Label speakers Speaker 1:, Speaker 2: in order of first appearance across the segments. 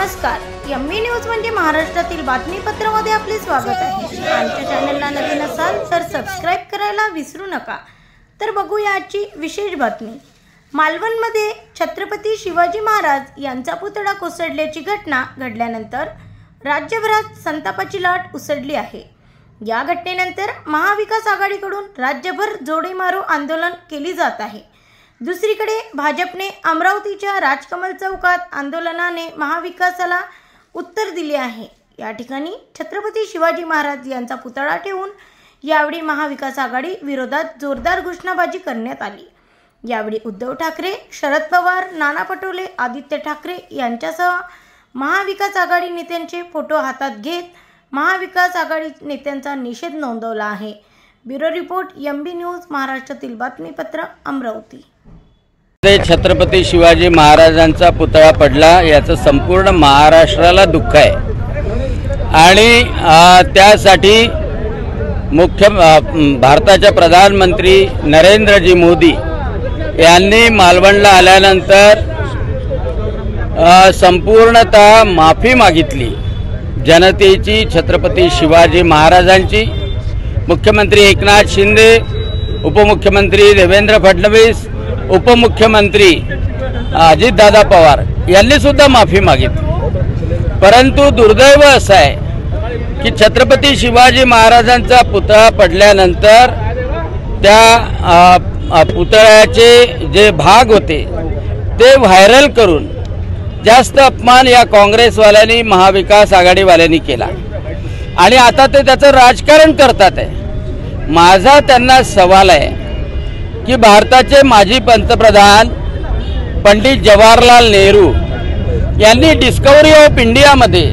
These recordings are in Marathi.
Speaker 1: नमस्कार, एमबी न्यूज म्हणजे महाराष्ट्रातील बातमीपत्रामध्ये आपले स्वागत आहे। आमच्या चॅनलला नवीन असाल तर सबस्क्राइब करायला विसरू नका। तर बघूया आजची विशेष बातमी। मालवणमध्ये छत्रपती शिवाजी महाराज यांचा पुतळा कोसळल्याची घटना घडल्यानंतर राज्यभरात संतापाची लाट उसळली आहे। या घटनेनंतर महाविकास आघाडीकडून राज्यभर जोडे मारो आंदोलन केली जात आहे। दुसरीकडे भाजपने अमरावतीच्या राजकमल चौकात आंदोलनाने महाविकासाला उत्तर दिले आहे। या ठिकाणी छत्रपती शिवाजी महाराज यांचा पुतळा ठेवून यावेळी महाविकास आघाडी विरोधात जोरदार घोषणाबाजी करण्यात आली। यावेळी उद्धव ठाकरे, शरद पवार, नाना पटोले, आदित्य ठाकरे यांच्यासह महाविकास आघाडी नेत्यांचे फोटो हातात घेत महाविकास आघाडी नेत्यांचा निषेध नोंदवला आहे। ब्युरो रिपोर्ट, एमबी न्यूज, महाराष्ट्रातील बातमीपत्र, अमरावती।
Speaker 2: छत्रपती शिवाजी महाराजांचा पुतळा पडला याचं संपूर्ण महाराष्ट्राला दुःख आहे आणि त्यासाठी भारताचे प्रधानमंत्री नरेंद्रजी मोदी यांनी मालवणला आल्यानंतर संपूर्णतः माफी मागितली जनतेची, छत्रपती शिवाजी महाराजांची। मुख्यमंत्री एकनाथ शिंदे, उपमुख्यमंत्री देवेंद्र फडणवीस, उपमुख्यमंत्री अजितदादा पवार यांनी सुद्धा माफी मागितली। परंतु दुर्दैव असं आहे की छत्रपती शिवाजी महाराजांचा पुतळा पडल्यानंतर त्या पुतळ्याचे जे भाग होते ते व्हायरल करून जास्त अपमान या काँग्रेसवाल्यांनी, महाविकास आघाडीवाल्यांनी केला आणि आता ते त्याचं राजकारण करतात आहे। माझा त्यांना सवाल आहे की भारताचे माजी पंतप्रधान पंडित जवाहरलाल नेहरू यांनी डिस्कवरी ऑफ इंडियामध्ये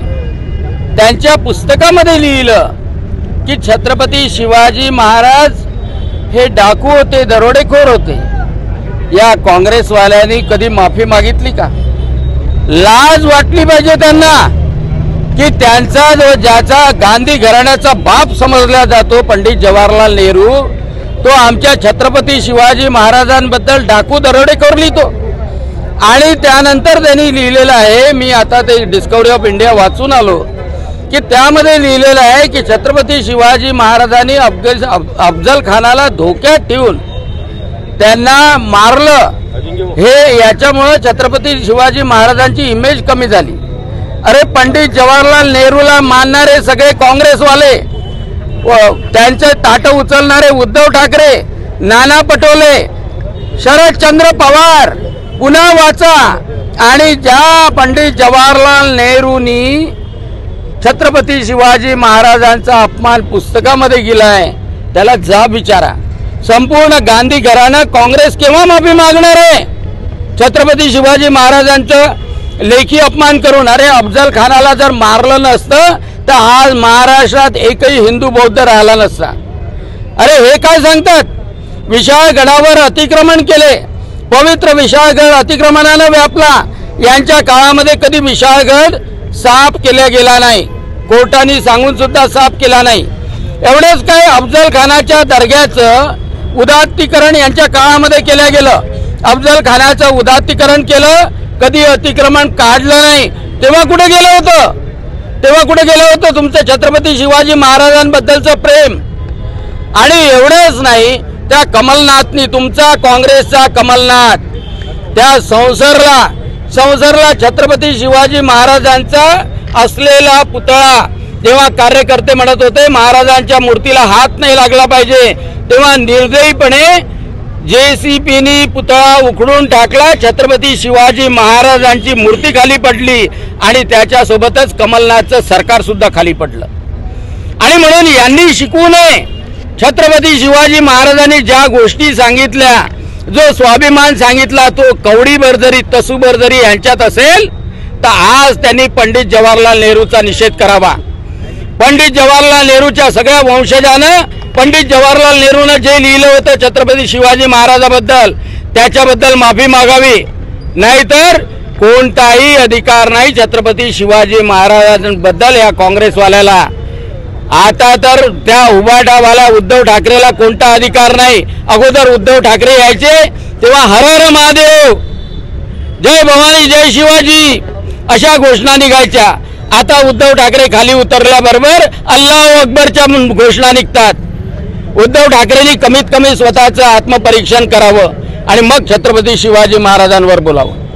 Speaker 2: त्यांच्या पुस्तकामध्ये लिहिलं की छत्रपती शिवाजी महाराज हे डाकू होते, दरोडेखोर होते। या काँग्रेसवाल्यांनी कधी माफी मागितली का? लाज वाटली पाहिजे त्यांना की त्यांचा जो ज्याचा गांधी घराण्याचा बाप समजला जातो पंडित जवाहरलाल नेहरू, तो आमच्या छत्रपती शिवाजी महाराजांबद्दल डाकू दरोडेखोर लिहितो। आणि त्यानंतर त्यांनी लिहिलेलं आहे, मी आता ते डिस्कवरी ऑफ इंडिया वाचून आलो की त्यामध्ये लिहिलेलं आहे की छत्रपती शिवाजी महाराजांनी अफजल खानाला धोक्यात ठेवून त्यांना मारलं। हे याच्यामुळे छत्रपती शिवाजी महाराजांची इमेज कमी झाली। अरे, पंडित जवाहरलाल नेहरूला मानणारे सगळे काँग्रेसवाले, त्यांचे ताट उचलणारे उद्धव ठाकरे, नाना पटोले, शरदचंद्र पवार, पुन्हा वाचा। आणि ज्या पंडित जवाहरलाल नेहरूंनी छत्रपती शिवाजी महाराजांचा अपमान पुस्तकामध्ये केलाय त्याला जाब विचारा। संपूर्ण गांधी घराणं काँग्रेस केव्हा माफी मागणार आहे छत्रपती शिवाजी महाराजांचं लेखी अपमान करून? अरे, अफजल खानाला जर मारलं नसतं तर आज महाराष्ट्रात एकही हिंदू बौद्ध राहिला नसता। अरे, हे काय सांगतात? विशाळगडावर अतिक्रमण केले, पवित्र विशाळगड अतिक्रमणाने व्यापला। यांच्या काळामध्ये कधी विशाळगड साफ केला गेला नाही, कोर्टाने सांगून सुद्धा साफ केला नाही। एवढेच काय, अफजल खानाच्या दर्ग्याचं उदात्तीकरण यांच्या काळामध्ये केलं गेलं। अफजल खानाचं उदात्तीकरण केलं, कधी अतिक्रमण काढलं नाही। तेव्हा कुठे गेलं होतं? तेव्हा कुठे गेलं होतं तुमचं छत्रपती शिवाजी महाराजांबद्दलचं प्रेम? आणि एवढेच नाही, त्या कमलनाथनी, तुमचा काँग्रेसचा कमलनाथ, त्या संसरला छत्रपती शिवाजी महाराजांचा असलेला पुतळा, तेव्हा कार्यकर्ते म्हणत होते महाराजांच्या मूर्तीला हात नाही लागला पाहिजे, तेव्हा निर्दयीपणे JCPनी पुतळा उखडून टाकला, छत्रपती शिवाजी महाराजांची मूर्ती खाली पडली आणि त्याच्यासोबतच कमलनाथचं सरकार सुद्धा खाली पडलं। आणि म्हणून यांनी शिकवू नये। छत्रपती शिवाजी महाराजांनी ज्या गोष्टी सांगितल्या, जो स्वाभिमान सांगितला, तो कवडीभर जरी तसूभर जरी यांच्यात असेल तर आज त्यांनी पंडित जवाहरलाल नेहरूचा निषेध करावा। पंडित जवाहरलाल नेहरूच्या सगळ्या वंशजानं पंडित जवाहरलाल नेहरूनं जे लिहिलं होतं छत्रपती शिवाजी महाराजांबद्दल त्याच्याबद्दल माफी मागावी, नाहीतर कोणताही अधिकार नाही छत्रपती शिवाजी महाराजांबद्दल या काँग्रेसवाल्याला। आता तर त्या उभाटावाला उद्धव ठाकरेला कोणता अधिकार नाही। अगोदर उद्धव ठाकरे यायचे तेव्हा हर हर महादेव, जय भवानी, जय शिवाजी, अशा घोषणा निघायच्या. आता उद्धव ठाकरे खाली उतरल्याबरोबर अल्लाहू अकबरच्या घोषणा निघतात. उद्धव ठाकरेंनी कमीत कमी स्वतःचं आत्मपरीक्षण करावं आणि मग छत्रपती शिवाजी महाराजांवर बोलावं.